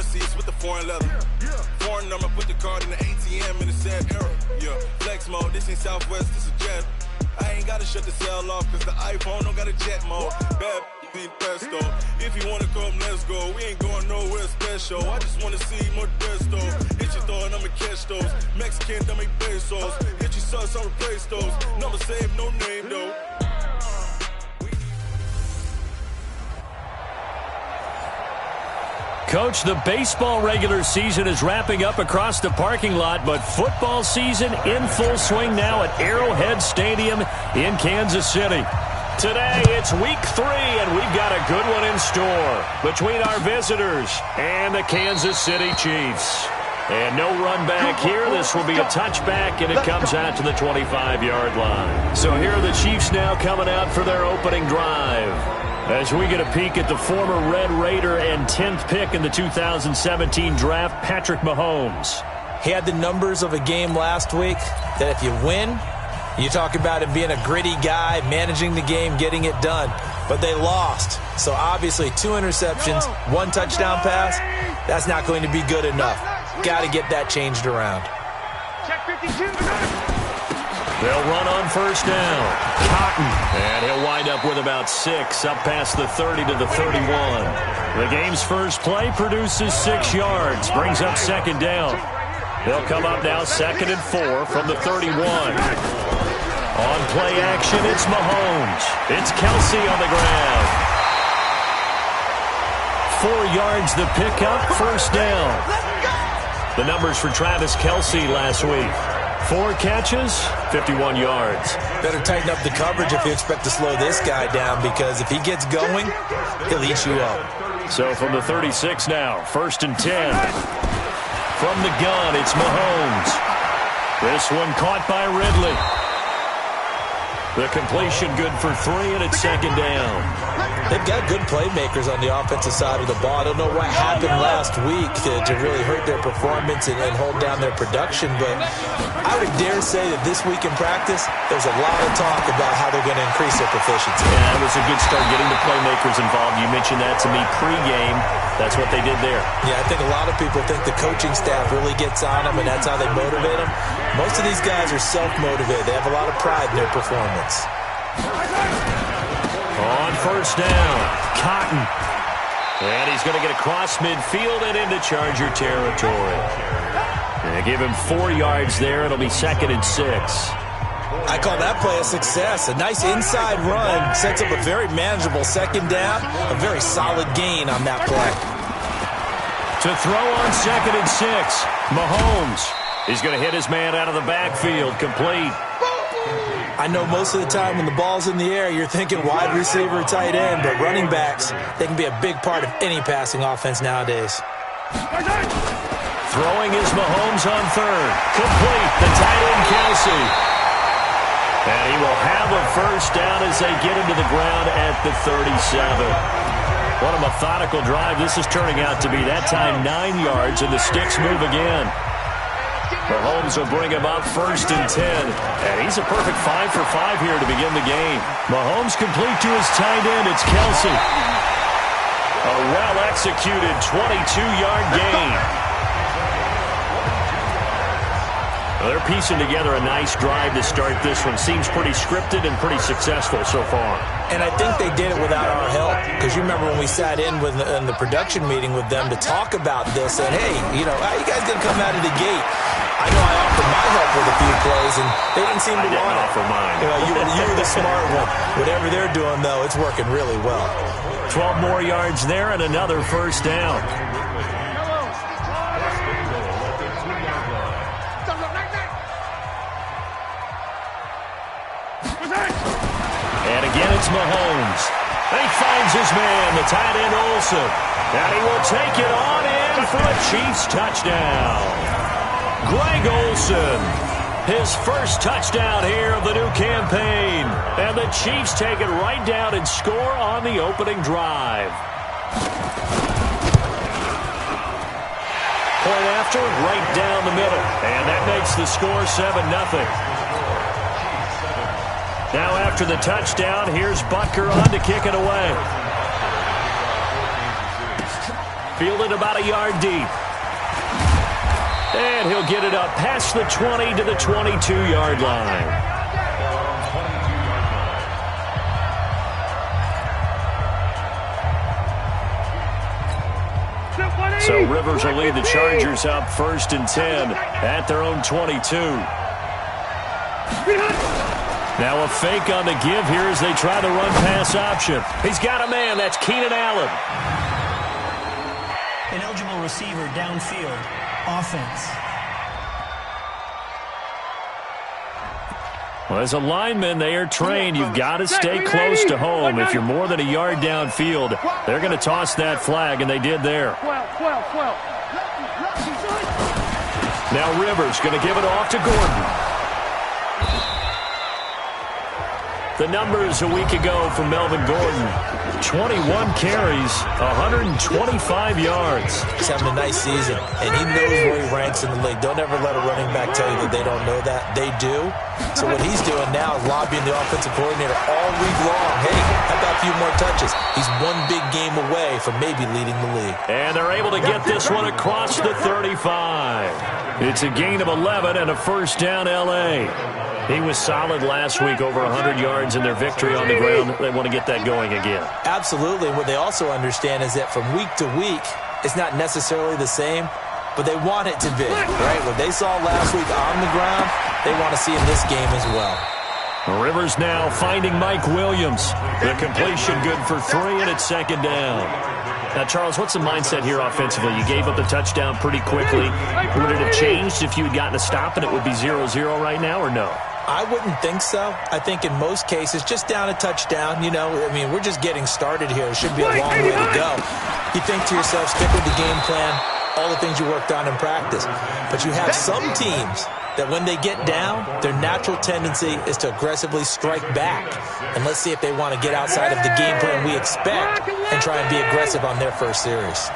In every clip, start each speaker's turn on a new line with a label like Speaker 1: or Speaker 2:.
Speaker 1: seats with the foreign leather. Foreign number, put the card in the ATM in the sad era. Yeah, flex mode, this ain't Southwest, this is jet. I ain't gotta shut the cell off, cause the iPhone don't got a jet mode. Bad be pesto. If you wanna come, let's go. We ain't going nowhere special. I just wanna see more desto. Hit your throw and I'ma catch those. Mexican, dummy pesos. Hit your sauce, I'll replace those. Number save, no name though.
Speaker 2: Coach, the baseball regular season is wrapping up across the parking lot, but football season in full swing now at Arrowhead Stadium in Kansas City. Today, it's week 3, and we've got a good one in store between our visitors and the Kansas City Chiefs. And no run back here. This will be a touchback, and it comes out to the 25-yard line. So here are the Chiefs now coming out for their opening drive. As we get a peek at the former Red Raider and 10th pick in the 2017 draft, Patrick Mahomes.
Speaker 3: He had the numbers of a game last week that if you win, you talk about him being a gritty guy, managing the game, getting it done. But they lost. So obviously 2 interceptions, 1 touchdown pass, that's not going to be good enough. Got to get that changed around.
Speaker 4: Check 52.
Speaker 2: They'll run on first down. Cotton. And he'll wind up with about 6, up past the 30 to the 31. The game's first play produces 6 yards, brings up second down. They'll come up now 2nd and 4 from the 31. On play action, it's Mahomes. It's Kelsey on the ground. 4 yards the pickup, first down. The numbers for Travis Kelsey last week. 4 catches, 51 yards.
Speaker 3: Better tighten up the coverage if you expect to slow this guy down, because if he gets going, he'll eat you up.
Speaker 2: So from the 36 now, 1st and 10. From the gun, it's Mahomes. This one caught by Ridley. The completion good for 3, and it's second down.
Speaker 3: They've got good playmakers on the offensive side of the ball. I don't know what happened last week to really hurt their performance and hold down their production, but I would dare say that this week in practice, there's a lot of talk about how they're going to increase their proficiency.
Speaker 2: Yeah, it was a good start getting the playmakers involved. You mentioned that to me pregame. That's what they did there.
Speaker 3: Yeah, I think a lot of people think the coaching staff really gets on them, and that's how they motivate them. Most of these guys are self-motivated. They have a lot of pride in their performance.
Speaker 2: On first down, Cotton. And he's going to get across midfield and into Charger territory. And give him 4 yards there. It'll be 2nd and 6.
Speaker 3: I call that play a success. A nice inside run sets up a very manageable second down. A very solid gain on that play.
Speaker 2: To throw on 2nd and 6, Mahomes. He's going to hit his man out of the backfield, complete.
Speaker 3: I know most of the time when the ball's in the air, you're thinking wide receiver, tight end, but running backs, they can be a big part of any passing offense nowadays.
Speaker 2: Throwing is Mahomes on 3rd. Complete, the tight end Kelsey. And he will have a first down as they get into the ground at the 37. What a methodical drive this is turning out to be. That time 9 yards, and the sticks move again. Mahomes will bring him up 1st and 10. And he's a perfect 5 for 5 here to begin the game. Mahomes complete to his tight end. It's Kelsey. A well-executed 22-yard gain. Well, they're piecing together a nice drive to start this one. Seems pretty scripted and pretty successful so far.
Speaker 3: And I think they did it without our help. Because you remember when we sat in in the production meeting with them to talk about this, and hey, you know, how you guys going to come out of the gate? I know I offered my help with a few plays, and they didn't seem to want it.
Speaker 2: I didn't offer mine.
Speaker 3: You were the smart one. Whatever they're doing, though, it's working really well.
Speaker 2: 12 more yards there and another first down. And again, it's Mahomes. He finds his man, the tight end Olsen. And he will take it on in for a Chiefs touchdown. Greg Olsen, his first touchdown here of the new campaign. And the Chiefs take it right down and score on the opening drive. Point after, right down the middle. And that makes the score 7-0. Now after the touchdown, here's Butker on to kick it away. Fielded about a yard deep. And he'll get it up past the 20 to the 22-yard line. So Rivers will lead the Chargers up 1st and 10 at their own 22. Now a fake on the give here as they try the run-pass option. He's got a man. That's Keenan Allen.
Speaker 5: An eligible receiver downfield. Offense.
Speaker 2: Well, as a lineman, they are trained. You've got to stay close to home. If you're more than a yard downfield, they're going to toss that flag, and they did there. Now Rivers going to give it off to Gordon. The numbers a week ago from Melvin Gordon. 21 carries, 125 yards.
Speaker 3: He's having a nice season, and he knows where he ranks in the league. Don't ever let a running back tell you that they don't know that. They do. So what he's doing now is lobbying the offensive coordinator all week long. Hey, how about a few more touches? He's one big game away from maybe leading the league.
Speaker 2: And they're able to get this one across the 35. It's a gain of 11 and a first down L.A. He was solid last week, over 100 yards in their victory on the ground. They want to get that going again.
Speaker 3: Absolutely. What they also understand is that from week to week, it's not necessarily the same, but they want it to be, right? What they saw last week on the ground, they want to see in this game as well.
Speaker 2: Rivers now finding Mike Williams. The completion good for 3, and it's 2nd down. Now, Charles, what's the mindset here offensively? You gave up the touchdown pretty quickly. Would it have changed if you had gotten a stop and it would be 0-0 right now, or no?
Speaker 3: I wouldn't think so. I think in most cases, just down a touchdown, we're just getting started here. It should be a long way to go. You think to yourself, stick with the game plan, all the things you worked on in practice. But you have some teams that when they get down, their natural tendency is to aggressively strike back. And let's see if they want to get outside of the game plan we expect and try and be aggressive on their first series.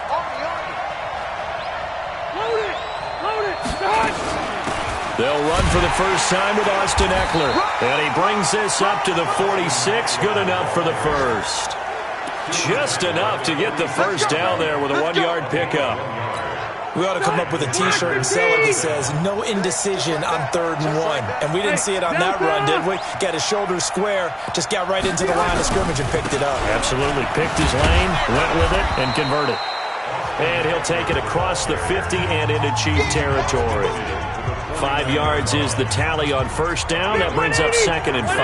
Speaker 2: They'll run for the first time with Austin Eckler. And he brings this up to the 46. Good enough for the first. Just enough to get the first down there with a 1-yard pickup.
Speaker 3: We ought to come up with a T-shirt and sell it that says, no indecision on 3rd and 1. And we didn't see it on that run, did we? Got his shoulders square, just got right into the line of scrimmage and picked it up.
Speaker 2: Absolutely. Picked his lane, went with it, and converted. And he'll take it across the 50 and into Chief territory. 5 yards is the tally on first down. That brings up 2nd and 5.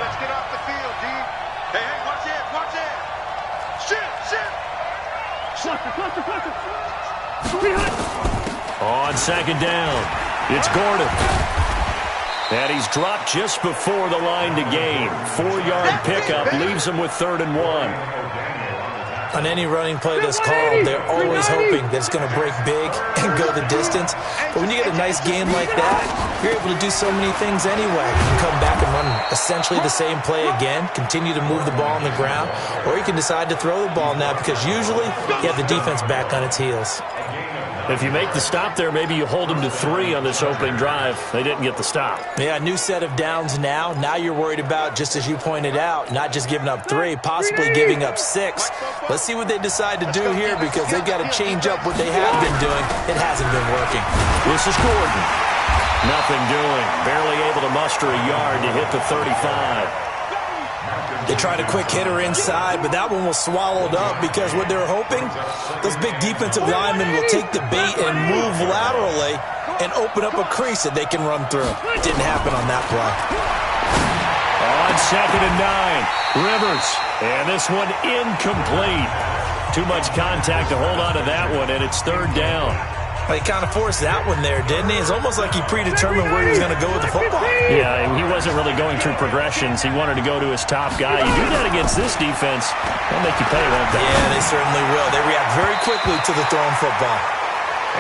Speaker 4: Let's get off the field, D. Hey, watch it, watch it.
Speaker 2: On 2nd down, it's Gordon. And he's dropped just before the line to gain. 4-yard pickup leaves him with 3rd and 1.
Speaker 3: On any running play that's called, they're always hoping that it's going to break big and go the distance. But when you get a nice game like that, you're able to do so many things anyway. You can come back and run essentially the same play again, continue to move the ball on the ground, or you can decide to throw the ball now because usually you have the defense back on its heels.
Speaker 2: If you make the stop there, maybe you hold them to 3 on this opening drive. They didn't get the stop.
Speaker 3: Yeah, new set of downs now. Now you're worried about, just as you pointed out, not just giving up 3, possibly giving up 6. Let's see what they decide to do here because they've got to change up what they have been doing. It hasn't been working.
Speaker 2: This is Gordon. Nothing doing. Barely able to muster a yard to hit the 35.
Speaker 3: They tried a quick hitter inside, but that one was swallowed up because what they're hoping, those big defensive linemen will take the bait and move laterally and open up a crease that they can run through. It didn't happen on that play.
Speaker 2: On 2nd and 9, Rivers. And this one incomplete. Too much contact to hold on to that one, and it's 3rd down.
Speaker 3: He kind of forced that one there, didn't he? It's almost like he predetermined where he was going to go with the football.
Speaker 2: Yeah, he wasn't really going through progressions. He wanted to go to his top guy. You do that against this defense, they'll make you pay, won't they?
Speaker 3: Yeah, they certainly will. They react very quickly to the thrown football.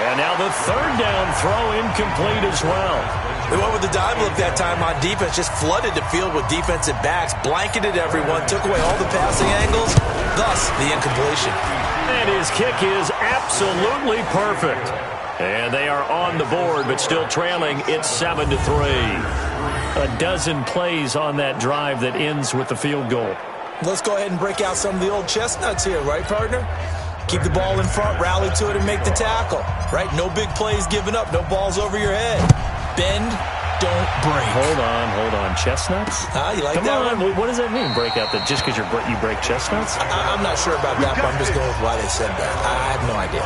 Speaker 2: And now the 3rd down throw incomplete as well.
Speaker 3: They went with the dime look that time on defense, just flooded the field with defensive backs, blanketed everyone, took away all the passing angles, thus the incompletion.
Speaker 2: And his kick is absolutely perfect. And they are on the board, but still trailing. It's 7-3. A dozen plays on that drive that ends with the field goal.
Speaker 3: Let's go ahead and break out some of the old chestnuts here, right, partner? Keep the ball in front, rally to it, and make the tackle, right? No big plays given up, no balls over your head. Bend, don't break.
Speaker 2: Hold on. Chestnuts?
Speaker 3: You like
Speaker 2: Come
Speaker 3: that
Speaker 2: on.
Speaker 3: one?
Speaker 2: What does that mean, break out? That just because you break chestnuts?
Speaker 3: I'm not sure about that, but I'm just going with why they said that. I have no idea.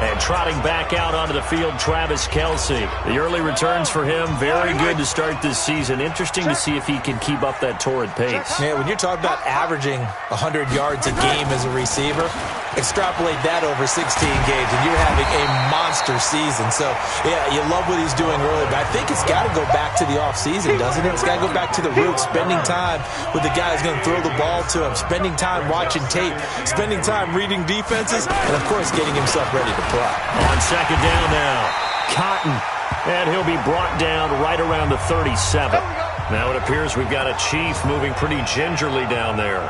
Speaker 2: And trotting back out onto the field, Travis Kelce. The early returns for him, very good to start this season. Interesting to see if he can keep up that torrid pace.
Speaker 3: Yeah, when you're talking about averaging 100 yards a game as a receiver, extrapolate that over 16 games, and you're having a monster season. So, yeah, you love what he's doing early, but I think it's got to go back to the offseason, doesn't it? It's got to go back to the roots, spending time with the guy who's going to throw the ball to him, spending time watching tape, spending time reading defenses, and, of course, getting himself ready to play.
Speaker 2: On second down now, Cotton, and he'll be brought down right around the 37. Now it appears we've got a Chief moving pretty gingerly down there.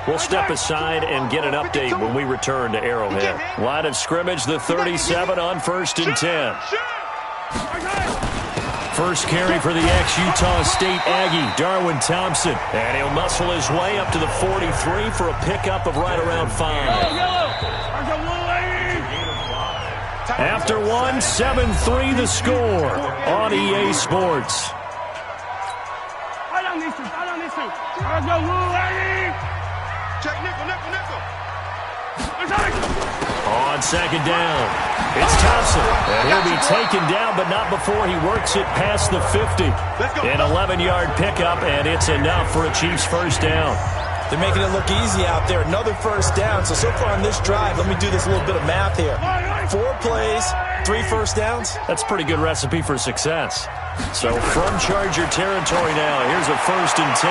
Speaker 2: We'll step aside and get an update when we return to Arrowhead. Line of scrimmage, the 37 on 1st and 10. First carry for the ex-Utah State Aggie, Darwin Thompson. And he'll muscle his way up to the 43 for a pickup of right around 5. After 1, 7-3 the score on EA Sports.
Speaker 4: Check nickel.
Speaker 2: On second down, it's Thompson. And he'll be taken down, but not before he works it past the 50. An 11-yard pickup, and it's enough for a Chiefs first down.
Speaker 3: They're making it look easy out there. Another first down. So far on this drive, let me do this little bit of math here. 4 plays, 3 first downs.
Speaker 2: That's a pretty good recipe for success. So from Charger territory now, here's a 1st and 10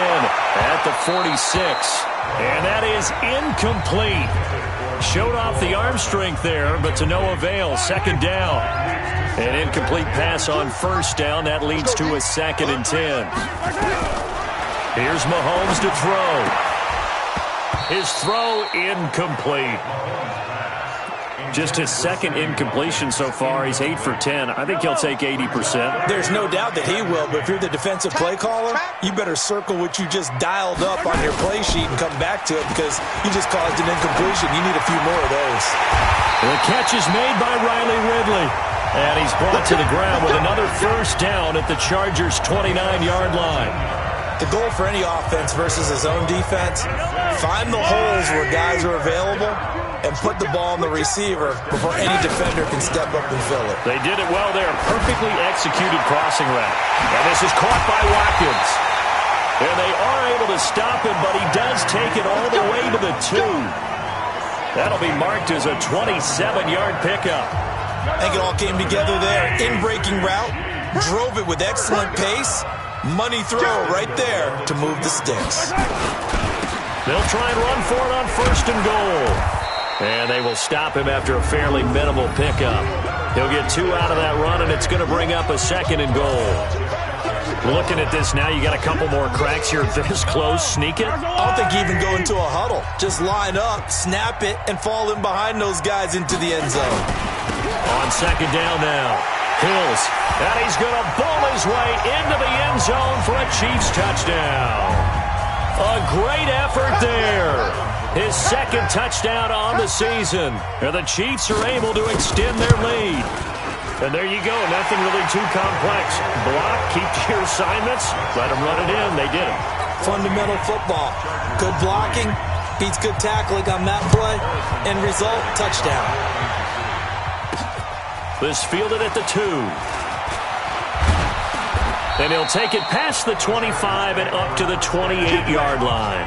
Speaker 2: at the 46. And that is incomplete. Showed off the arm strength there, but to no avail. Second down. An incomplete pass on 1st down. That leads to a 2nd and 10. Here's Mahomes to throw. His throw incomplete. Just his 2nd incompletion so far. He's 8 for 10. I think he'll take 80%.
Speaker 3: There's no doubt that he will, but if you're the defensive play caller, you better circle what you just dialed up on your play sheet and come back to it because you just caused an incompletion. You need a few more of those.
Speaker 2: The catch is made by Riley Ridley. And he's brought to the ground with another first down at the Chargers' 29-yard line.
Speaker 3: The goal for any offense versus his own defense, find the holes where guys are available and put the ball on the receiver before any defender can step up and fill it.
Speaker 2: They did it well there. Perfectly executed crossing route. And this is caught by Watkins. And they are able to stop him, but he does take it all the way to the 2. That'll be marked as a 27-yard pickup.
Speaker 3: I think it all came together there. In-breaking route, drove it with excellent pace. Money throw right there to move the sticks.
Speaker 2: They'll try and run for it on 1st and goal. And they will stop him after a fairly minimal pickup. He'll get 2 out of that run, and it's going to bring up a 2nd and goal. Looking at this now, you got a couple more cracks here. This close, sneak it.
Speaker 3: I don't think you even go into a huddle. Just line up, snap it, and fall in behind those guys into the end zone.
Speaker 2: On second down now. Hills, and he's going to ball his way into the end zone for a Chiefs touchdown. A great effort there. His 2nd touchdown on the season. And the Chiefs are able to extend their lead. And there you go. Nothing really too complex. Block, keep to your assignments, let them run it in. They did it.
Speaker 3: Fundamental football. Good blocking, beats good tackling on that play. End result, touchdown.
Speaker 2: This fielded at the 2. And he'll take it past the 25 and up to the 28-yard line.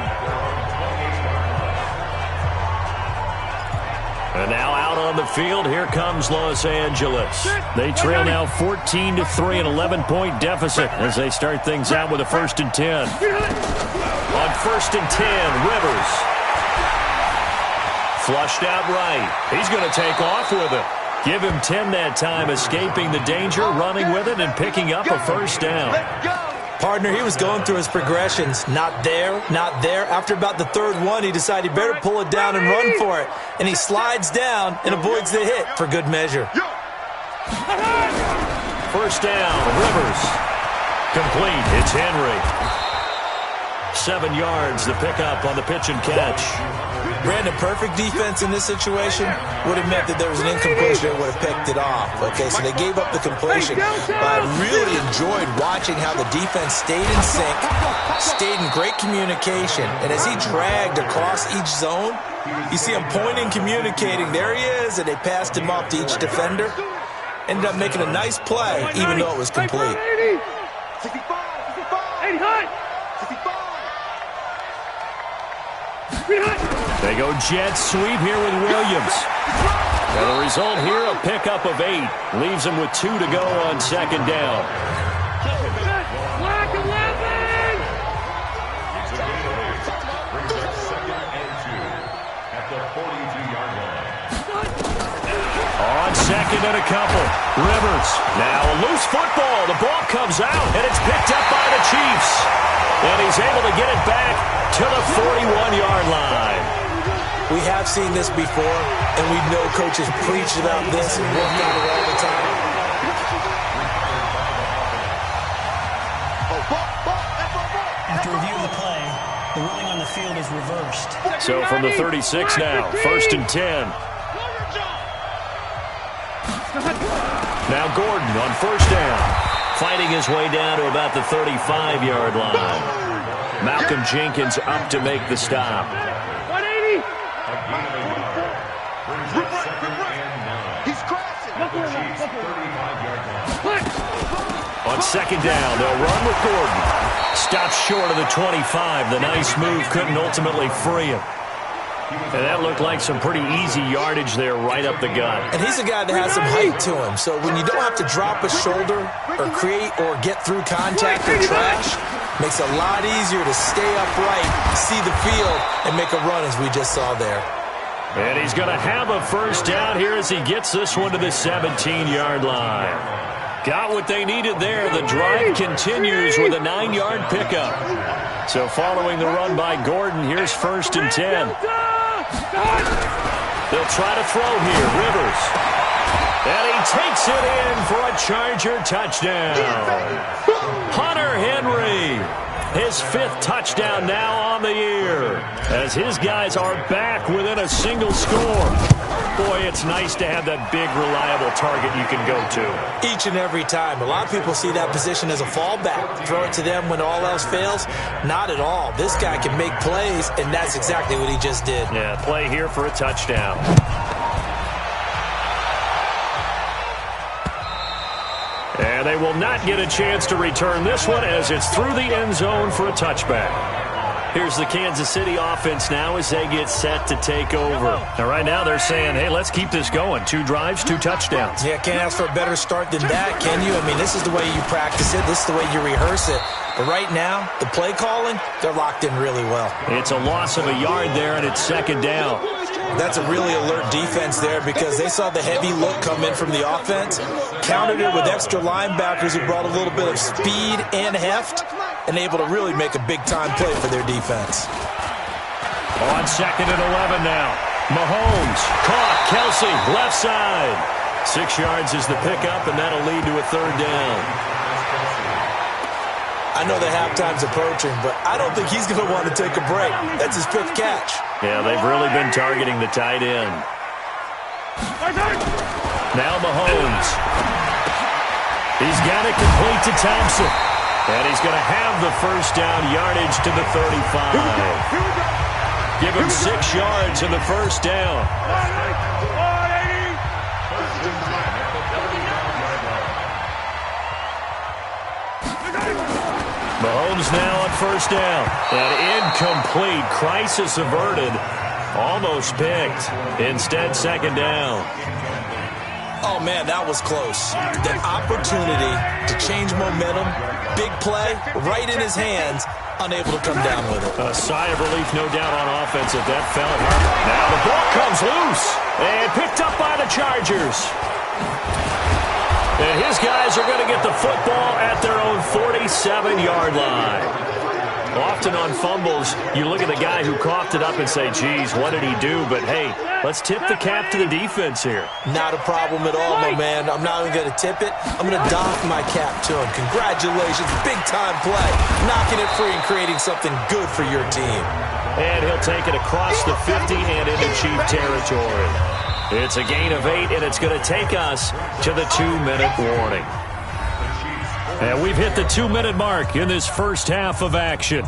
Speaker 2: And now out on the field, here comes Los Angeles. They trail now 14-3, an 11-point deficit as they start things out with a 1st and 10. On 1st and 10, Rivers. Flushed out right. He's going to take off with it. Give him 10 that time, escaping the danger, running with it, and picking up a 1st down.
Speaker 3: Partner, he was going through his progressions. Not there, not there. After about the 3rd one, he decided he better pull it down and run for it. And he slides down and avoids the hit for good measure.
Speaker 2: 1st down, Rivers. Complete. It's Henry. 7 yards, the pickup on the pitch and catch.
Speaker 3: Brandon, perfect defense in this situation would have meant that there was an incompletion that would have picked it off. Okay, so they gave up the completion. But I really enjoyed watching how the defense stayed in sync, stayed in great communication, and as he dragged across each zone, you see him pointing, communicating. There he is, and they passed him off to each defender. Ended up making a nice play, even though it was complete.
Speaker 4: 65, 85, 65.
Speaker 2: They go jet sweep here with Williams. And the result here, a pickup of 8. Leaves him with 2 to go on second down. On second and a couple. Rivers. Now a loose football. The ball comes out, and it's picked up by the Chiefs. And he's able to get it back to the 41-yard line.
Speaker 3: We have seen this before, and we know coaches preach about this and work on it all the time.
Speaker 5: After review of the play, the ruling on the field is reversed.
Speaker 2: So from the 36 now, 1st and 10. Now Gordon on 1st down. Fighting his way down to about the 35-yard line. Malcolm Jenkins up to make the stop.
Speaker 4: 180. He's crashing.
Speaker 2: On second down, they'll run with Gordon. Stops short of the 25. The nice move couldn't ultimately free him. And that looked like some pretty easy yardage there right up the gut.
Speaker 3: And he's a guy that has some height to him. So when you don't have to drop a shoulder or create or get through contact or trash, makes it a lot easier to stay upright, see the field, and make a run as we just saw there.
Speaker 2: And he's going to have a first down here as he gets this one to the 17-yard line. Got what they needed there. The drive continues with a 9-yard pickup. So following the run by Gordon, here's 1st and 10. They'll try to throw here. Rivers. And he takes it in for a Charger touchdown. Hunter Henry. His 5th touchdown now on the year. As his guys are back within a single score. Boy, it's nice to have that big, reliable target you can go to.
Speaker 3: Each and every time. A lot of people see that position as a fallback. Throw it to them when all else fails. Not at all. This guy can make plays, and that's exactly what he just did.
Speaker 2: Yeah, play here for a touchdown. And they will not get a chance to return this one as it's through the end zone for a touchback. Here's the Kansas City offense now as they get set to take over. Now, right now they're saying, hey, let's keep this going. 2 drives, 2 touchdowns.
Speaker 3: Yeah, can't ask for a better start than that, can you? I mean, this is the way you practice it. This is the way you rehearse it. But right now, the play calling, they're locked in really well.
Speaker 2: It's a loss of a yard there, and it's 2nd down.
Speaker 3: That's a really alert defense there because they saw the heavy look come in from the offense, countered it with extra linebackers who brought a little bit of speed and heft, and able to really make a big-time play for their defense.
Speaker 2: On 2nd and 11 now. Mahomes caught. Kelsey, left side. 6 yards is the pickup, and that'll lead to a 3rd down.
Speaker 3: I know the halftime's approaching, but I don't think he's going to want to take a break. That's his 5th catch.
Speaker 2: Yeah, they've really been targeting the tight end. Now Mahomes. He's got it complete to Thompson. And he's going to have the first down yardage to the 35. Give him 6 yards in the first down. Mahomes now on first down. And incomplete. Crisis averted. Almost picked. Instead, 2nd down.
Speaker 3: Oh, man, that was close. That opportunity to change momentum, big play, right in his hands, unable to come down with it.
Speaker 2: A sigh of relief, no doubt, on offense if that fell hard. Now the ball comes loose and picked up by the Chargers. And his guys are going to get the football at their own 47-yard line. Often on fumbles, you look at the guy who coughed it up and say, geez, what did he do? But, hey, let's tip the cap to the defense here.
Speaker 3: Not a problem at all, my man. I'm not even going to tip it. I'm going to doff my cap to him. Congratulations. Big-time play. Knocking it free and creating something good for your team.
Speaker 2: And he'll take it across the 50 and into Chief territory. It's a gain of 8, and it's going to take us to the 2-minute warning. And we've hit the 2-minute mark in this first half of action.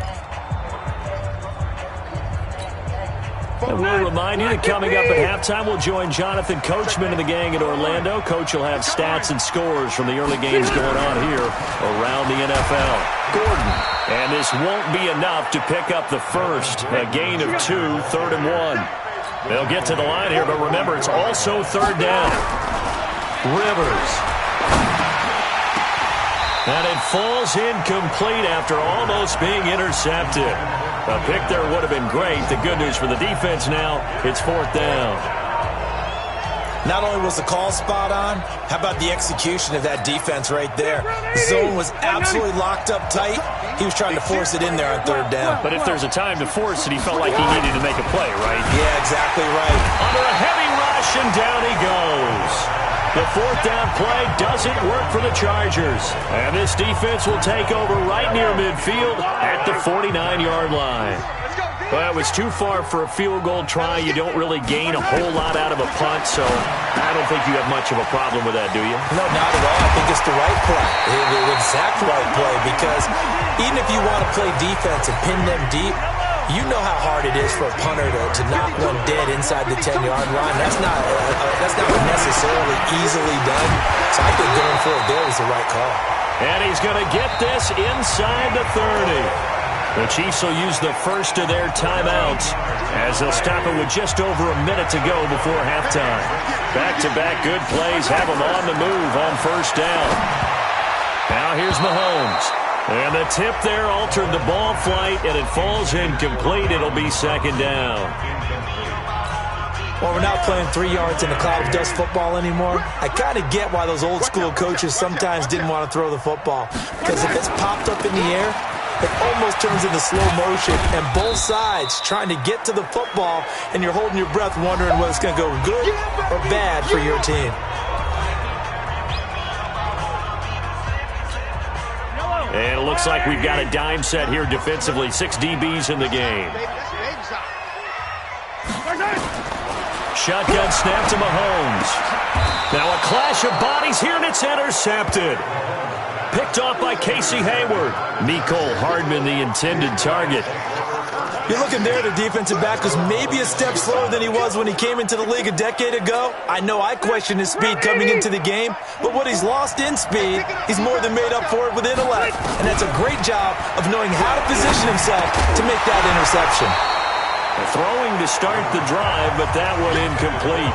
Speaker 2: And we'll remind you that coming up at halftime, we'll join Jonathan Coachman and the gang in Orlando. Coach will have stats and scores from the early games going on here around the NFL. Gordon, and this won't be enough to pick up the first. A gain of 2, 3rd and 1. They'll get to the line here, but remember, it's also 3rd down. Rivers. And it falls incomplete after almost being intercepted. A pick there would have been great. The good news for the defense now, it's 4th down.
Speaker 3: Not only was the call spot on, how about the execution of that defense right there? The zone was absolutely locked up tight. He was trying to force it in there on 3rd down.
Speaker 2: But if there's a time to force it, he felt like he needed to make a play, right?
Speaker 3: Yeah, exactly right.
Speaker 2: Under a heavy rush, and down he goes. The 4th down play doesn't work for the Chargers. And this defense will take over right near midfield at the 49-yard line. Well, it was too far for a field goal try. You don't really gain a whole lot out of a punt, so I don't think you have much of a problem with that, do you?
Speaker 3: No, not at all. I think it's the right play, the exact right play, because even if you want to play defense and pin them deep, you know how hard it is for a punter to knock one dead inside the 10-yard line. That's not necessarily easily done. So I think going for it there was the right call.
Speaker 2: And he's going to get this inside the 30. The Chiefs will use the first of their timeouts as they'll stop it with just over a minute to go before halftime. Back-to-back good plays have them on the move on 1st down. Now here's Mahomes. And the tip there altered the ball flight, and it falls incomplete. It'll be 2nd down.
Speaker 3: Well, we're not playing 3 yards in a cloud of dust football anymore. I kind of get why those old-school coaches sometimes didn't want to throw the football. Because if it's popped up in the air, it almost turns into slow motion, and both sides trying to get to the football, and you're holding your breath wondering whether it's going to go good or bad for your team.
Speaker 2: And it looks like we've got a dime set here defensively. 6 DBs in the game. Shotgun snap to Mahomes. Now a clash of bodies here, and it's intercepted. Picked off by Casey Hayward. Mecole Hardman, the intended target.
Speaker 3: You're looking there, the defensive back was maybe a step slower than he was when he came into the league a decade ago. I know I questioned his speed coming into the game, but what he's lost in speed, he's more than made up for it with intellect. And that's a great job of knowing how to position himself to make that interception.
Speaker 2: Throwing to start the drive, but that one incomplete.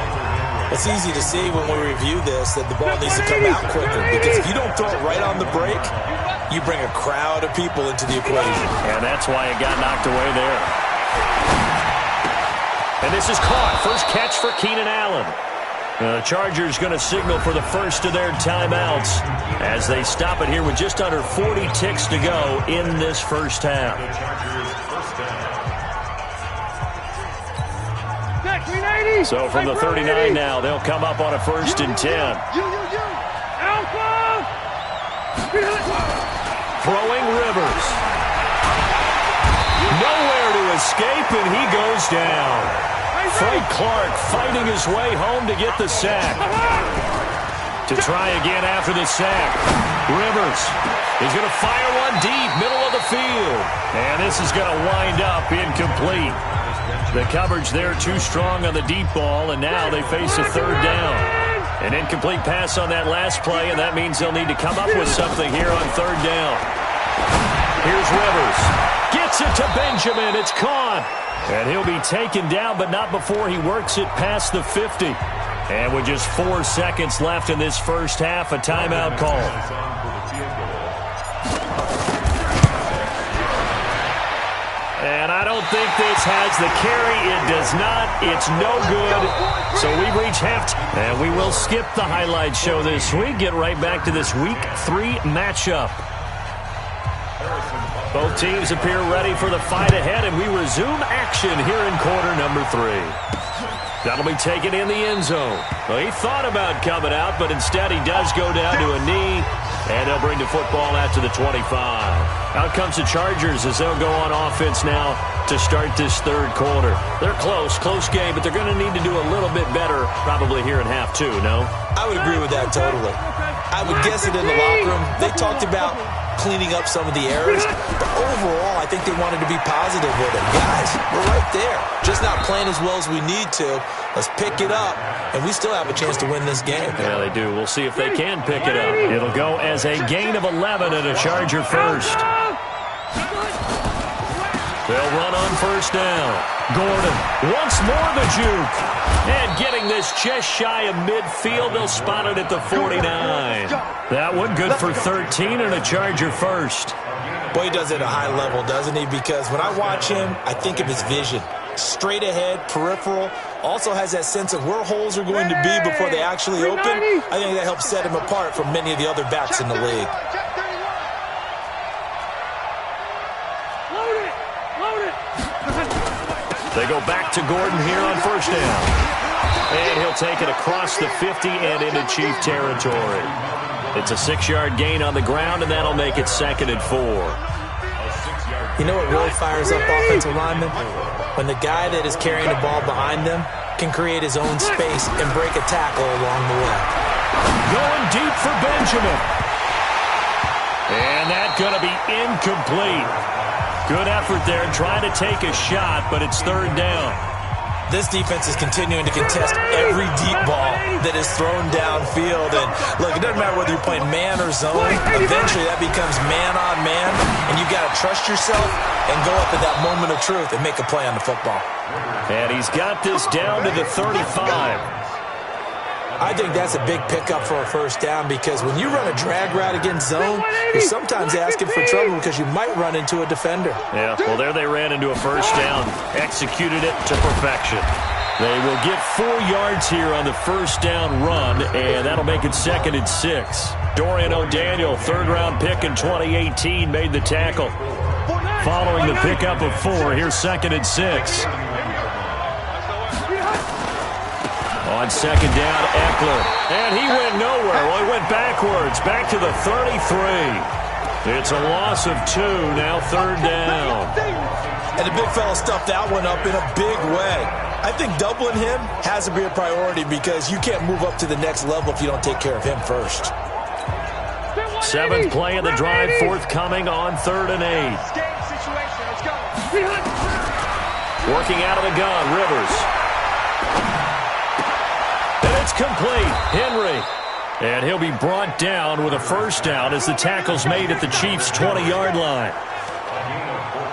Speaker 3: It's easy to see when we review this that the ball needs to come out quicker, because if you don't throw it right on the break, you bring a crowd of people into the equation.
Speaker 2: And that's why it got knocked away there. And this is caught. First catch for Keenan Allen. The Chargers going to signal for the first of their timeouts as they stop it here with just under 40 ticks to go in this first half. So from the 39 now, they'll come up on a 1st and 10. Throwing Rivers. Nowhere to escape, and he goes down. Frank Clark fighting his way home to get the sack. To try again after the sack. Rivers is going to fire one deep, middle of the field. And this is going to wind up incomplete. The coverage there too strong on the deep ball, and now they face a 3rd down. An incomplete pass on that last play, and that means they'll need to come up with something here on 3rd down. Here's Rivers. Gets it to Benjamin. It's caught. And he'll be taken down, but not before he works it past the 50. And with just 4 seconds left in this first half, a timeout call. And I don't think this has the carry. It does not. It's no good. So we've reached halftime. And we will skip the highlight show this week. Get right back to this Week 3 matchup. Both teams appear ready for the fight ahead, and we resume action here in quarter number 3. That'll be taken in the end zone. Well, he thought about coming out, but instead he does go down to a knee, and they'll bring the football out to the 25. Out comes the Chargers as they'll go on offense now to start this third quarter. They're close game, but they're going to need to do a little bit better probably here in half 2, no?
Speaker 3: I would agree with that totally. I would guess it in the locker room. They talked about cleaning up some of the errors, but overall, I think they wanted to be positive with it. Guys, we're right there. Just not playing as well as we need to. Let's pick it up, and we still have a chance to win this game.
Speaker 2: Yeah, they do. We'll see if they can pick it up. It'll go as a gain of 11 and a Charger first. They'll run on first down. Gordon, once more the juke. And getting this just shy of midfield, they'll spot it at the 49. That one good for 13 and a Charger first.
Speaker 3: Boy, he does it at a high level, doesn't he? Because when I watch him, I think of his vision. Straight ahead, peripheral. Also has that sense of where holes are going to be before they actually open. I think that helps set him apart from many of the other backs in the league.
Speaker 2: They go back to Gordon here on first down. And he'll take it across the 50 and into Chief territory. It's a 6-yard gain on the ground, and that'll make it 2nd and 4.
Speaker 3: You know what really fires up offensive linemen? When the guy that is carrying the ball behind them can create his own space and break a tackle along the way.
Speaker 2: Going deep for Benjamin. And that's going to be incomplete. Good effort there, trying to take a shot, but it's 3rd down.
Speaker 3: This defense is continuing to contest every deep ball that is thrown downfield. And look, it doesn't matter whether you're playing man or zone. Eventually that becomes man on man, and you've got to trust yourself and go up at that moment of truth and make a play on the football.
Speaker 2: And he's got this down to the 35.
Speaker 3: I think that's a big pickup for a first down, because when you run a drag route against zone, you're sometimes asking for trouble because you might run into a defender.
Speaker 2: Yeah, well, there they ran into a first down, executed it to perfection. They will get 4 yards here on the first down run, and that'll make it 2nd and 6. Dorian O'Daniel, 3rd-round pick in 2018, made the tackle. Following the pickup of 4, here's 2nd and 6. On 2nd down, Eckler. And he went nowhere. Well, he went backwards, back to the 33. It's a loss of 2, now 3rd down.
Speaker 3: And the big fella stuffed that one up in a big way. I think doubling him has to be a priority, because you can't move up to the next level if you don't take care of him first.
Speaker 2: 7th play of the drive, forthcoming on 3rd and 8. Working out of the gun, Rivers. It's complete. Henry. And he'll be brought down with a first down as the tackle's made at the Chiefs' 20-yard line.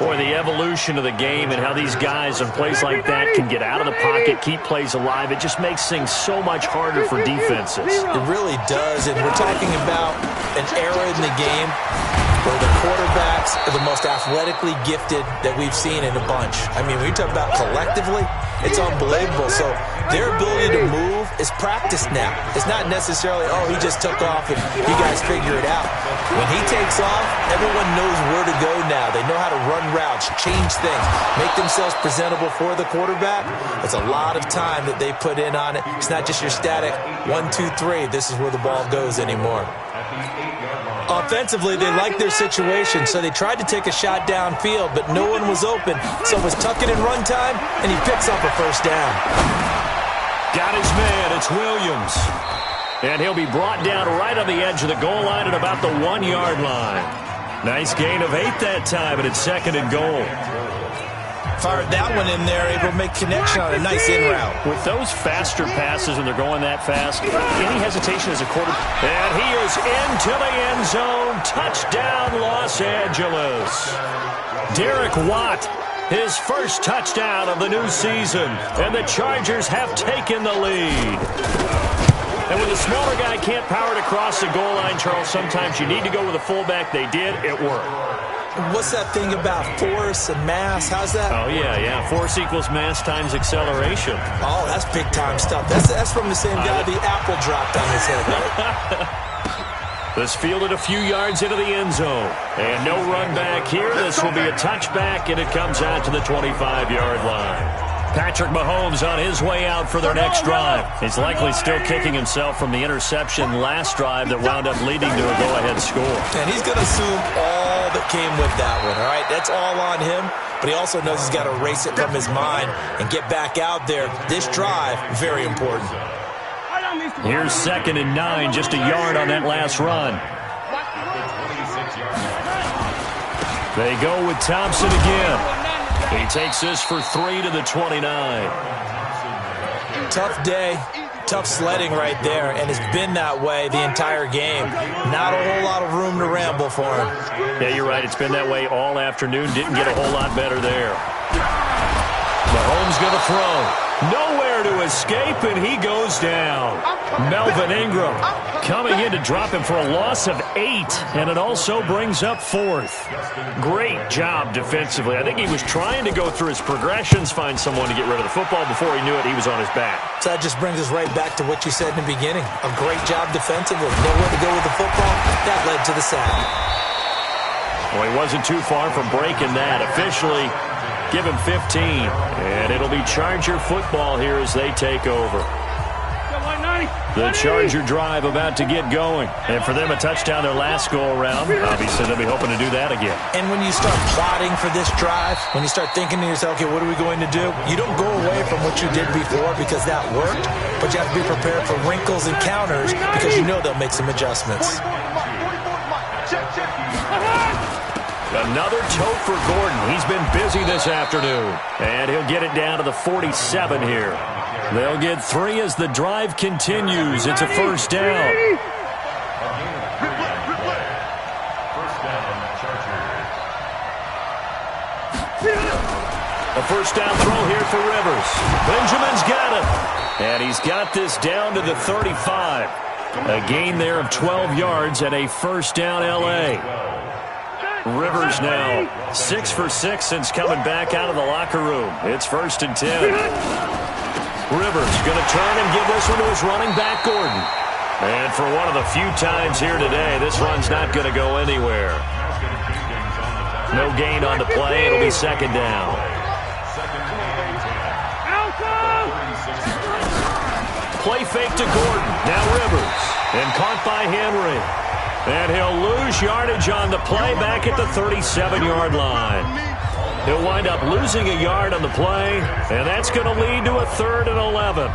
Speaker 2: Boy, the evolution of the game and how these guys in plays like that can get out of the pocket, keep plays alive, it just makes things so much harder for defenses.
Speaker 3: It really does, and we're talking about an era in the game where the quarterbacks are the most athletically gifted that we've seen in a bunch. I mean, when you talk about collectively, it's unbelievable. So their ability to move is practiced now. It's not necessarily, oh, he just took off and you guys figure it out. When he takes off, everyone knows where to go now. They know how to run routes, change things, make themselves presentable for the quarterback. It's a lot of time that they put in on it. It's not just your static 1, 2, 3. This is where the ball goes anymore. Offensively, they liked their situation, so they tried to take a shot downfield, but no one was open. So it was tuck it in run time, and he picks up a first down.
Speaker 2: Got his man. It's Williams. And he'll be brought down right on the edge of the goal line at about the 1-yard line. Nice gain of 8 that time, and it's 2nd and goal.
Speaker 3: Fired that one in there, able to make connection on a nice in route.
Speaker 2: With those faster passes when they're going that fast, any hesitation as a quarterback. And he is into the end zone. Touchdown, Los Angeles. Derek Watt, his first touchdown of the new season. And the Chargers have taken the lead. And when the smaller guy can't power it across the goal line, Charles, sometimes you need to go with a fullback. They did. It worked.
Speaker 3: What's that thing about force and mass? How's that?
Speaker 2: Oh, yeah. Force equals mass times acceleration.
Speaker 3: Oh, that's big-time stuff. That's from the same guy the apple dropped on his head, right?
Speaker 2: This fielded a few yards into the end zone. And no run back here. This will be a touchback, and it comes out to the 25-yard line. Patrick Mahomes on his way out for their next drive. He's likely still kicking himself from the interception last drive that wound up leading to a go-ahead score.
Speaker 3: And he's going to assume all that came with that one, all right? That's all on him, but he also knows he's got to erase it from his mind and get back out there. This drive, very important.
Speaker 2: Here's 2nd and 9, just a yard on that last run. They go with Thompson again. He takes this for 3 to the 29.
Speaker 3: Tough day, tough sledding right there, and it's been that way the entire game. Not a whole lot of room to ramble for him.
Speaker 2: Yeah, you're right. It's been that way all afternoon. Didn't get a whole lot better there. Mahomes going to throw. Nowhere to escape, and he goes down. Melvin Ingram coming in to drop him for a loss of 8, and it also brings up 4th. Great job defensively. I think he was trying to go through his progressions, find someone to get rid of the football. Before he knew it, he was on his back.
Speaker 3: So that just brings us right back to what you said in the beginning. A great job defensively. Nowhere to go with the football. That led to the sack.
Speaker 2: Well, he wasn't too far from breaking that. Officially, give him 15, and it'll be Charger football here as they take over. The Charger drive about to get going. And for them, a touchdown their last go-around. Obviously, they'll be hoping to do that again.
Speaker 3: And when you start plotting for this drive, when you start thinking to yourself, okay, what are we going to do? You don't go away from what you did before because that worked, but you have to be prepared for wrinkles and counters because you know they'll make some adjustments.
Speaker 2: Another tote for Gordon. He's been busy this afternoon. And he'll get it down to the 47 here. They'll get 3 as the drive continues. It's a first down. A first down throw here for Rivers. Benjamin's got it. And he's got this down to the 35. A gain there of 12 yards and a first down L.A. Rivers now 6 for 6 since coming back out of the locker room. It's 1st and 10. Rivers going to turn and give this one to his running back, Gordon. And for one of the few times here today, this run's not going to go anywhere. No gain on the play. It'll be 2nd down. Play fake to Gordon. Now Rivers. And caught by Henry. And he'll lose yardage on the play back at the 37-yard line. He'll wind up losing a yard on the play, and that's going to lead to a 3rd and 11.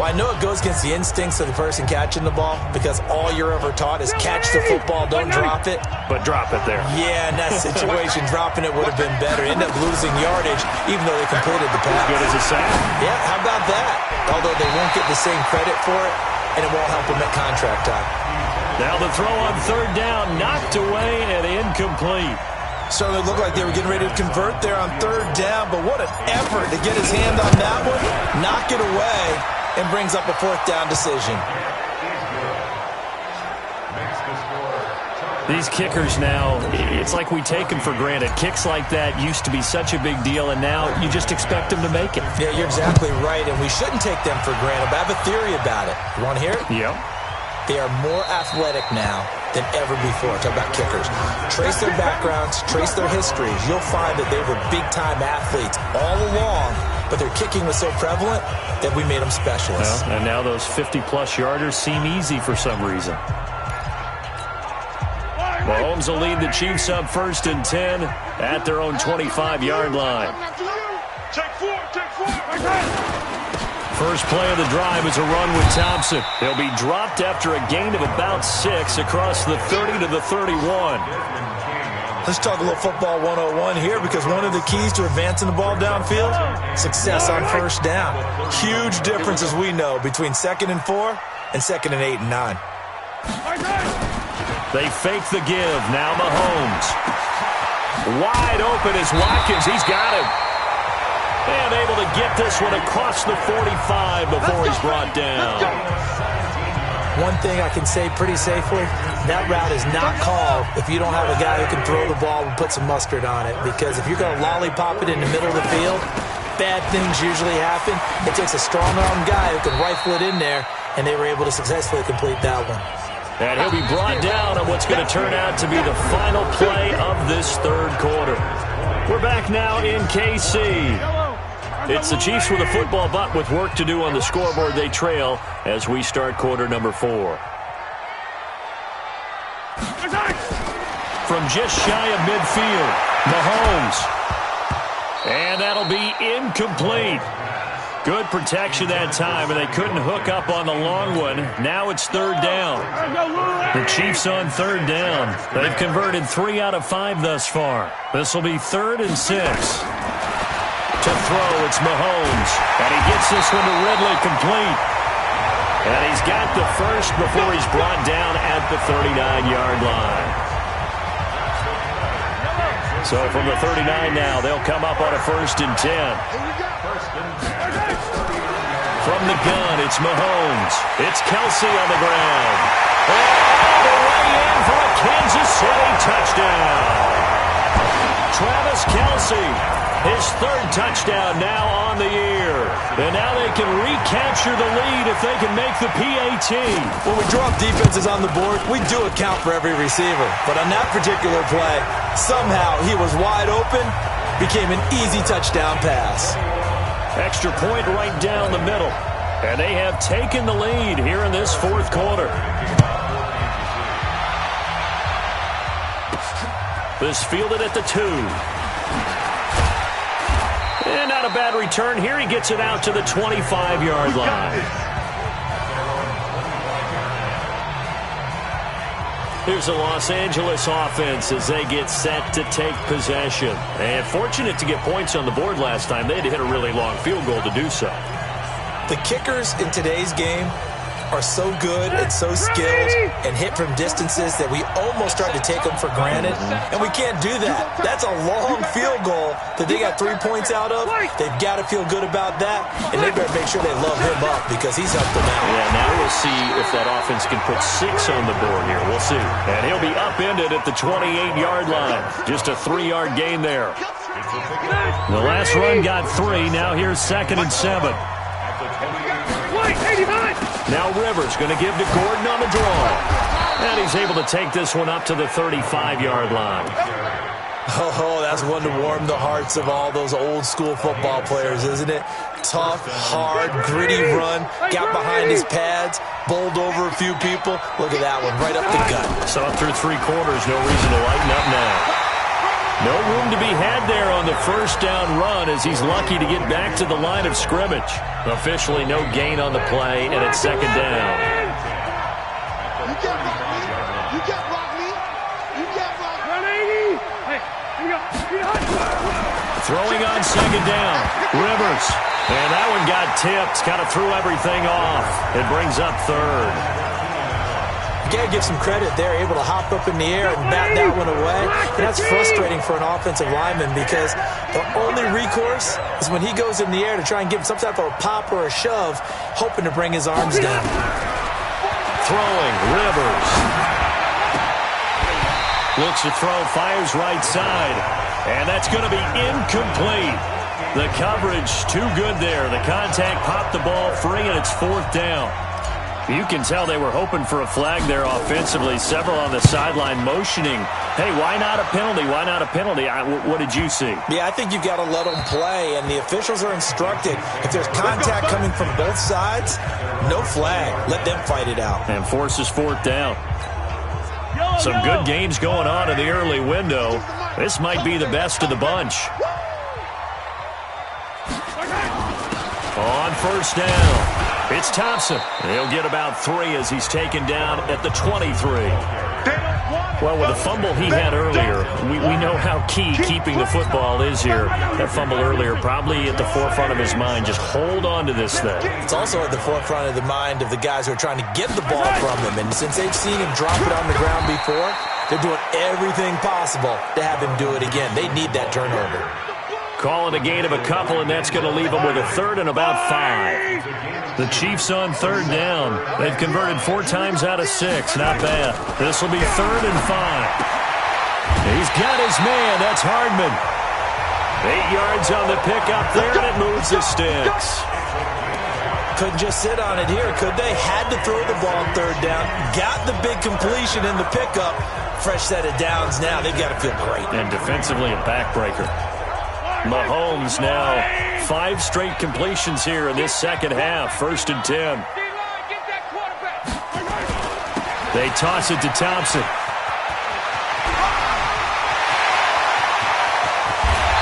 Speaker 3: Well, I know it goes against the instincts of the person catching the ball because all you're ever taught is catch the football, don't drop it.
Speaker 2: But drop it there.
Speaker 3: Yeah, in that situation, dropping it would have been better. End up losing yardage, even though they completed the pass.
Speaker 2: As good as a sack.
Speaker 3: Yeah, how about that? Although they won't get the same credit for it, and it won't help them at contract time.
Speaker 2: Now the throw on 3rd down, knocked away and incomplete.
Speaker 3: Certainly looked like they were getting ready to convert there on 3rd down, but what an effort to get his hand on that one, knock it away, and brings up a 4th down decision.
Speaker 2: These kickers now, it's like we take them for granted. Kicks like that used to be such a big deal, and now you just expect them to make it.
Speaker 3: Yeah, you're exactly right, and we shouldn't take them for granted, but I have a theory about it. You want to hear it?
Speaker 2: Yep.
Speaker 3: They are more athletic now than ever before. Talk about kickers. Trace their backgrounds, trace their histories. You'll find that they were big-time athletes all along, but their kicking was so prevalent that we made them specialists.
Speaker 2: Well, and now those 50-plus yarders seem easy for some reason. Mahomes will lead the Chiefs up 1st and 10 at their own 25-yard line.
Speaker 4: Take 4, take 4.
Speaker 2: First play of the drive is a run with Thompson. He'll be dropped after a gain of about 6 across the 30 to the 31.
Speaker 3: Let's talk a little football 101 here because one of the keys to advancing the ball downfield, success on 1st down. Huge difference, as we know, between 2nd and 4 and 2nd and 8 and 9.
Speaker 2: They fake the give. Now Mahomes. Wide open is Watkins. He's got him. And able to get this one across the 45 before he's brought down.
Speaker 3: One thing I can say pretty safely, that route is not called if you don't have a guy who can throw the ball and put some mustard on it. Because if you're going to lollipop it in the middle of the field, bad things usually happen. It takes a strong-armed guy who can rifle it in there, and they were able to successfully complete that one.
Speaker 2: And he'll be brought down on what's going to turn out to be the final play of this third quarter. We're back now in KC. It's the Chiefs with a football, but with work to do on the scoreboard, they trail as we start quarter number 4. From just shy of midfield, Mahomes. And that'll be incomplete. Good protection that time, and they couldn't hook up on the long one. Now it's third down. The Chiefs on third down. They've converted 3 out of 5 thus far. This will be 3rd and 6. To throw, it's Mahomes. And he gets this one to Ridley complete. And he's got the first before he's brought down at the 39-yard line. So from the 39 now, they'll come up on a 1st and 10. From the gun, it's Mahomes. It's Kelsey on the ground. All the way in for a Kansas City touchdown. Travis Kelsey, his 3rd touchdown now on the year. And now they can recapture the lead if they can make the PAT.
Speaker 3: When we drop defenses on the board, we do account for every receiver. But on that particular play, somehow he was wide open, became an easy touchdown pass.
Speaker 2: Extra point right down the middle. And they have taken the lead here in this 4th quarter. This fielded at the 2. And not a bad return here. He gets it out to the 25-yard line. Here's the Los Angeles offense as they get set to take possession. And fortunate to get points on the board last time. They had to hit a really long field goal to do so.
Speaker 3: The kickers in today's game are so good and so skilled and hit from distances that we almost start to take them for granted. And we can't do that. That's a long field goal that they got 3 points out of. They've got to feel good about that, and they better make sure they love him up because he's helped them out.
Speaker 2: Yeah, now we'll see if that offense can put 6 on the board here. We'll see. And he'll be upended at the 28-yard line. Just a 3-yard gain there. The last run got 3. Now here's 2nd and 7. Now Rivers going to give to Gordon on the draw. And he's able to take this one up to the 35-yard line.
Speaker 3: Oh, that's one to warm the hearts of all those old-school football players, isn't it? Tough, hard, gritty run. Got behind his pads, bowled over a few people. Look at that one, right up the gut.
Speaker 2: So through 3 quarters, no reason to lighten up now. No room to be had there on the 1st down run as he's lucky to get back to the line of scrimmage. Officially no gain on the play, and it's 2nd down. Throwing on 2nd down. Rivers. And that one got tipped. Kind of threw everything off. It brings up 3rd.
Speaker 3: You got to give some credit. They're able to hop up in the air and bat that one away. And that's frustrating for an offensive lineman because the only recourse is when he goes in the air to try and give him some type of a pop or a shove, hoping to bring his arms down.
Speaker 2: Throwing, Rivers. Looks to throw, fires right side. And that's going to be incomplete. The coverage too good there. The contact popped the ball free, and it's 4th down. You can tell they were hoping for a flag there offensively. Several on the sideline motioning, hey, why not a penalty? Why not a penalty? What did you see?
Speaker 3: Yeah, I think you've got to let them play, and the officials are instructed. If there's contact coming from both sides, no flag. Let them fight it out.
Speaker 2: And forces 4th down. Some good games going on in the early window. This might be the best of the bunch. On 1st down. It's Thompson. He'll get about 3 as he's taken down at the 23. Well, with the fumble he had earlier, we know how key keeping the football is here. That fumble earlier probably at the forefront of his mind. Just hold on to this thing.
Speaker 3: It's also at the forefront of the mind of the guys who are trying to get the ball from him. And since they've seen him drop it on the ground before, they're doing everything possible to have him do it again. They need that turnover.
Speaker 2: Calling a gain of a couple, and that's going to leave them with a 3rd and about 5. The Chiefs on 3rd down. They've converted 4 times out of 6. Not bad. This will be 3rd and 5. He's got his man. That's Hardman. 8 yards on the pickup there, and it moves the sticks.
Speaker 3: couldn't just sit on it here, could they? Had to throw the ball on third down. Got the big completion in the pickup. Fresh set of downs now. They've got to feel great.
Speaker 2: And defensively a backbreaker. Mahomes now 5 straight completions here in this second half. 1st and 10. They toss it to Thompson.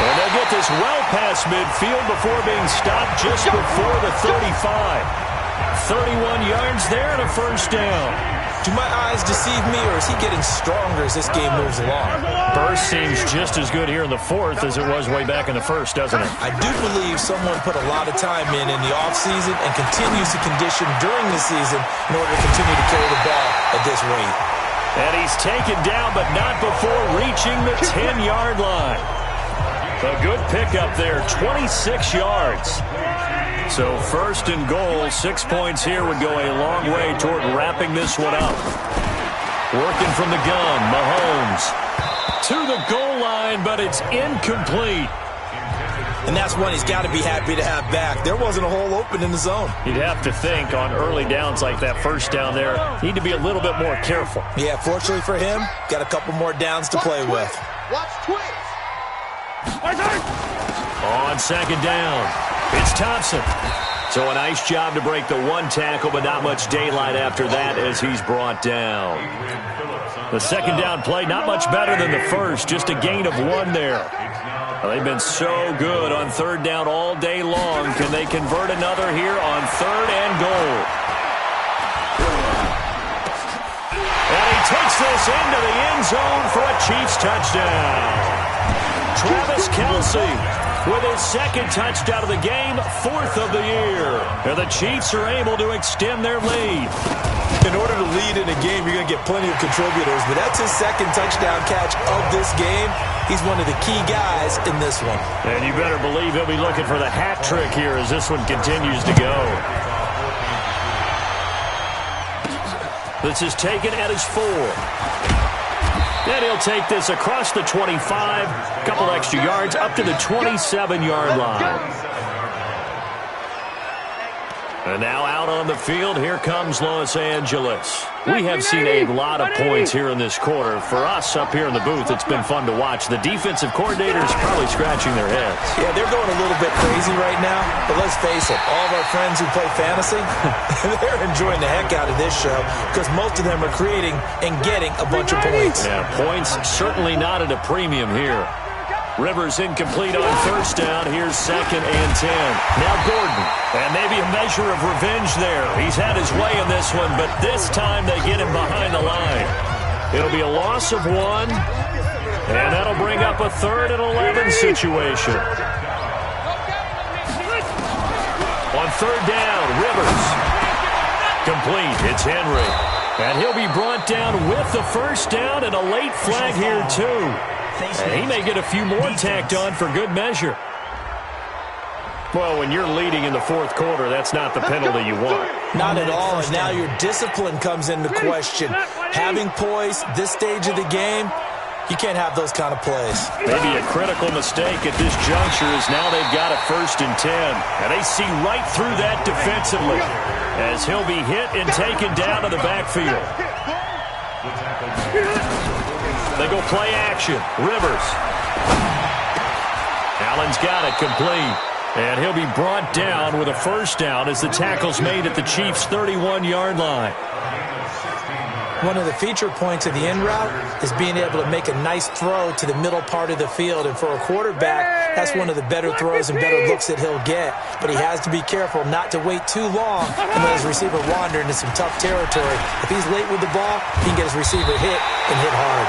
Speaker 2: And they'll get this well past midfield before being stopped just before the 35. 31 yards there and a 1st down.
Speaker 3: Do my eyes deceive me, or is he getting stronger as this game moves along?
Speaker 2: Burst seems just as good here in the 4th as it was way back in the 1st, doesn't it?
Speaker 3: I do believe someone put a lot of time in the offseason and continues to condition during the season in order to continue to carry the ball at this rate.
Speaker 2: And he's taken down, but not before reaching the 10-yard line. A good pickup there, 26 yards. So 1st and goal, 6 points here would go a long way toward wrapping this one up. Working from the gun, Mahomes to the goal line, but it's incomplete.
Speaker 3: And that's one he's got to be happy to have back. There wasn't a hole open in the zone.
Speaker 2: You'd have to think on early downs like that 1st down there, need to be a little bit more careful.
Speaker 3: Yeah, fortunately for him, got a couple more downs to play with.
Speaker 4: Watch twitch.
Speaker 2: On 2nd down, it's Thompson. So a nice job to break the 1 tackle, but not much daylight after that as he's brought down. The 2nd down play, not much better than the 1st, just a gain of 1 there. Well, they've been so good on 3rd down all day long. Can they convert another here on 3rd and goal? And he takes this into the end zone for a Chiefs touchdown. Travis Kelce with his 2nd touchdown of the game, 4th of the year. And the Chiefs are able to extend their lead.
Speaker 3: In order to lead in a game, you're going to get plenty of contributors, but that's his 2nd touchdown catch of this game. He's one of the key guys in this one.
Speaker 2: And you better believe he'll be looking for the hat trick here as this one continues to go. This is taken at his 4. And he'll take this across the 25, a couple extra yards, up to the 27-yard line. And now out on the field, here comes Los Angeles. We have seen a lot of points here in this quarter. For us up here in the booth, it's been fun to watch. The defensive coordinators probably scratching their heads.
Speaker 3: Yeah, they're going a little bit crazy right now. But let's face it, all of our friends who play fantasy, they're enjoying the heck out of this show because most of them are creating and getting a bunch of points.
Speaker 2: Yeah, points certainly not at a premium here. Rivers incomplete on 1st down. Here's 2nd and 10. Now Gordon. And maybe a measure of revenge there. He's had his way in this one, but this time they get him behind the line. It'll be a loss of 1. And that'll bring up a 3rd and 11 situation. On 3rd down, Rivers. Complete. It's Henry. And he'll be brought down with the 1st down and a late flag here too. And he may get a few more tacked on for good measure. Well, when you're leading in the 4th quarter, that's not the penalty you want.
Speaker 3: Not at all, and now your discipline comes into question. Having poise this stage of the game, you can't have those kind of plays.
Speaker 2: Maybe a critical mistake at this juncture is now they've got a 1st and 10. And they see right through that defensively as he'll be hit and taken down to the backfield. They go play action. Rivers. Allen's got it complete. And he'll be brought down with a 1st down as the tackle's made at the Chiefs' 31-yard line.
Speaker 3: One of the feature points of the in route is being able to make a nice throw to the middle part of the field. And for a quarterback, that's one of the better throws and better looks that he'll get. But he has to be careful not to wait too long and let his receiver wander into some tough territory. If he's late with the ball, he can get his receiver hit and hit hard.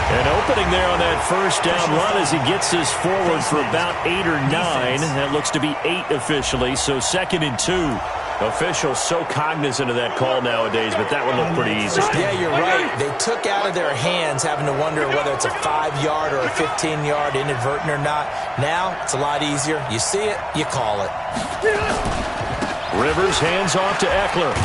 Speaker 2: An opening there on that 1st down run as he gets this forward for about 8 or 9. That looks to be 8 officially, so 2nd and 2. Officials so cognizant of that call nowadays, but that would look pretty easy.
Speaker 3: Yeah, you're right. They took out of their hands having to wonder whether it's a 5-yard or a 15-yard inadvertent or not. Now, it's a lot easier. You see it, you call it.
Speaker 2: Rivers hands off to Eckler.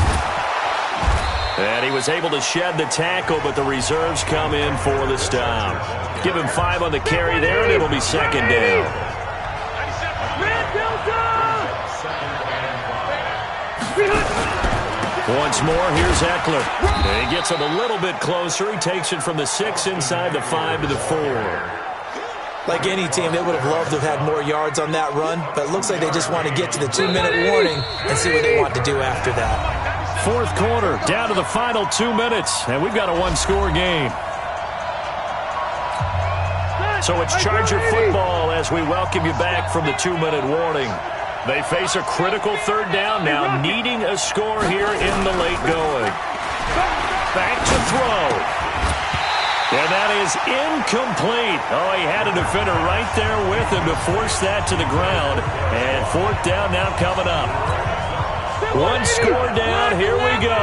Speaker 2: And he was able to shed the tackle, but the reserves come in for the stop. Give him 5 on the carry there, and it'll be 2nd down. Once more, here's Eckler. He gets him a little bit closer. He takes it from the 6 inside the 5 to the 4.
Speaker 3: Like any team, they would have loved to have had more yards on that run, but it looks like they just want to get to the 2-minute warning and see what they want to do after that.
Speaker 2: Fourth quarter, down to the final 2 minutes, and we've got a one-score game. So it's Charger football as we welcome you back from the 2-minute warning. They face a critical third down now, needing a score here in the late going. Back to throw. And that is incomplete. Oh, he had a defender right there with him to force that to the ground. And fourth down now coming up. One score down, here we go.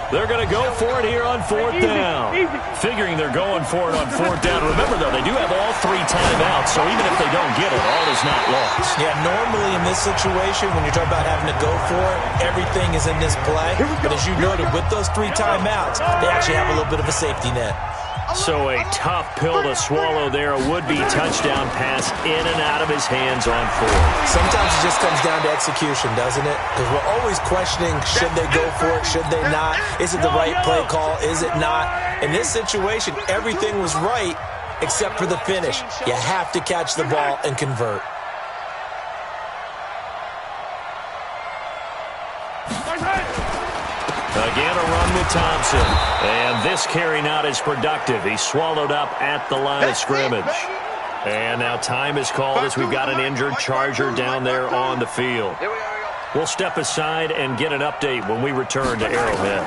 Speaker 2: They're going to go for it here on fourth down. Figuring they're going for it on fourth down. Remember, though, they do have all 3 timeouts, so even if they don't get it, all is not lost.
Speaker 3: Yeah, normally in this situation, when you're talking about having to go for it, everything is in this play. But as you noted, with those 3 timeouts, they actually have a little bit of a safety net.
Speaker 2: So a tough pill to swallow there. A would-be touchdown pass in and out of his hands on fourth.
Speaker 3: Sometimes it just comes down to execution, doesn't it? Because we're always questioning, should they go for it, should they not? Is it the right play call, is it not? In this situation, everything was right except for the finish. You have to catch the ball and convert.
Speaker 2: Again, a run with Thompson. And this carry not as productive. He's swallowed up at the line of scrimmage. And now time is called as we've got an injured Charger down there on the field. We'll step aside and get an update when we return to Arrowhead.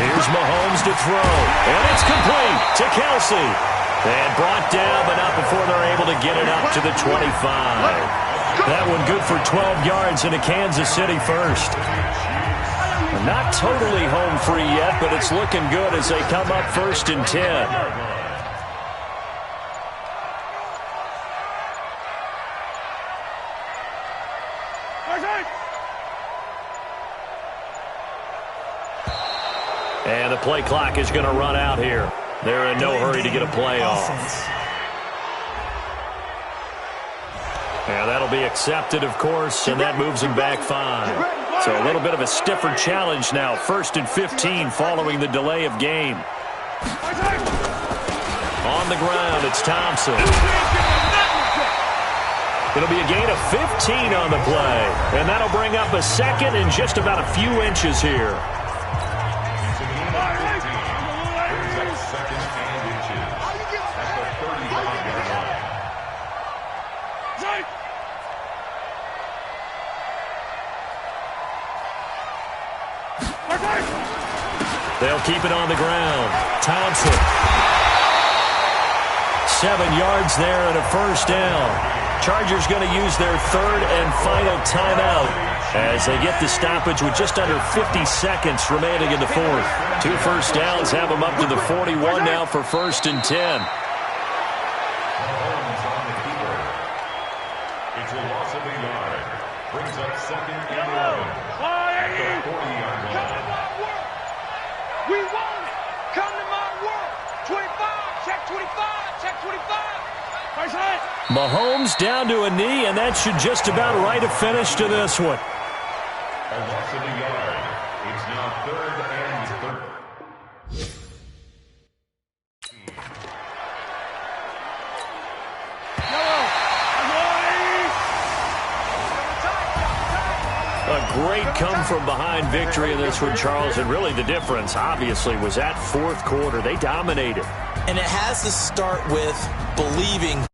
Speaker 2: Here's Mahomes to throw. And it's complete to Kelsey. And brought down, but not before they're able to get it up to the 25. That one good for 12 yards into Kansas City first. Not totally home free yet, but it's looking good as they come up 1st and 10. And the play clock is going to run out here. They're in no hurry to get a play off. And that'll be accepted, of course, and that moves him back 5. So a little bit of a stiffer challenge now. 1st and 15 following the delay of game. On the ground, it's Thompson. It'll be a gain of 15 on the play. And that'll bring up a second and just about a few inches here. They'll keep it on the ground. Thompson. 7 yards there and a first down. Chargers going to use their 3rd and final timeout as they get the stoppage with just under 50 seconds remaining in the 4th. 2 first downs have them up to the 41 now for 1st and 10.
Speaker 4: It's a loss of a yard. Brings up 2nd and 11. At the 40-yard line.
Speaker 6: We want it. Come to my world. 25. Check 25. Check 25.
Speaker 2: Mahomes down to a knee, and that should just about write a finish to this one.
Speaker 4: A loss of a yard. It's now 3rd and 30.
Speaker 2: A great come-from-behind victory in this one, Charles, and really the difference, obviously, was that 4th quarter. They dominated.
Speaker 3: And it has to start with believing